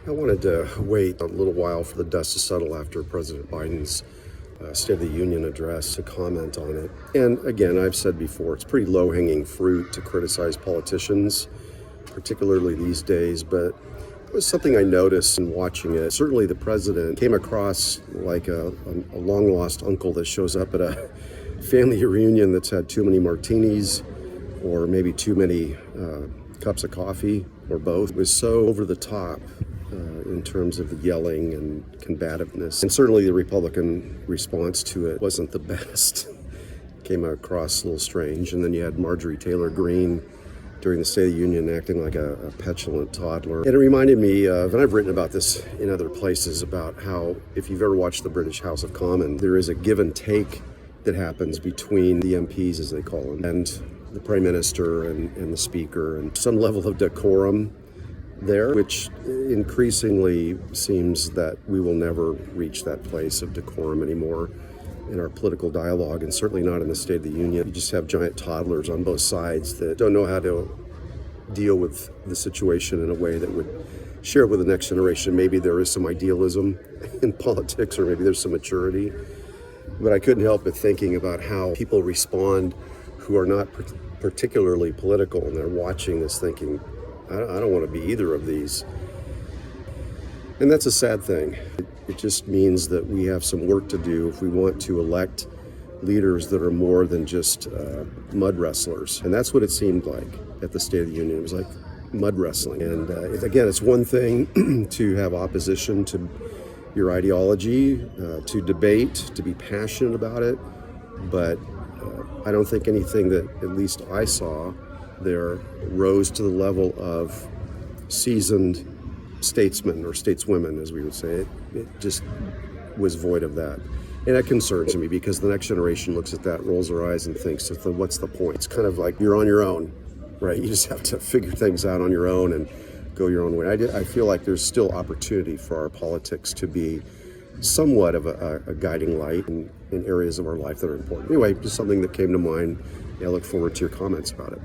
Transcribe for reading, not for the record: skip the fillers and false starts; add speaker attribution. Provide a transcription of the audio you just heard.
Speaker 1: I wanted to wait a little while for the dust to settle after President Biden's State of the Union address to comment on it. And again, I've said before, it's pretty low-hanging fruit to criticize politicians, particularly these days, but it was something I noticed in watching it. Certainly the president came across like a long-lost uncle that shows up at a family reunion that's had too many martinis or maybe too many cups of coffee or both. It was so over the top in terms of the yelling and combativeness. And certainly the Republican response to it wasn't the best. Came across a little strange. And then you had Marjorie Taylor Greene during the State of the Union acting like a petulant toddler. And it reminded me of, and I've written about this in other places, about how if you've ever watched the British House of Commons, there is a give and take that happens between the MPs, as they call them, and the Prime Minister and the Speaker, and some level of decorum there, which increasingly seems that we will never reach that place of decorum anymore in our political dialogue, and certainly not in the State of the Union. You just have giant toddlers on both sides that don't know how to deal with the situation in a way that would share it with the next generation. Maybe there is some idealism in politics, or maybe there's some maturity, but I couldn't help but thinking about how people respond who are not particularly political, and they're watching this thinking, I don't want to be either of these. And that's a sad thing. It just means that we have some work to do if we want to elect leaders that are more than just mud wrestlers. And that's what it seemed like at the State of the Union. It was like mud wrestling. And again, it's one thing to have opposition to your ideology, to debate, to be passionate about it. But I don't think anything that at least I saw there rose to the level of seasoned statesmen or stateswomen, as we would say. It just was void of that. And that concerns me, because the next generation looks at that, rolls their eyes and thinks, what's the point? It's kind of like you're on your own, right? You just have to figure things out on your own and go your own way. I feel like there's still opportunity for our politics to be somewhat of a guiding light in areas of our life that are important. Anyway, just something that came to mind. I look forward to your comments about it.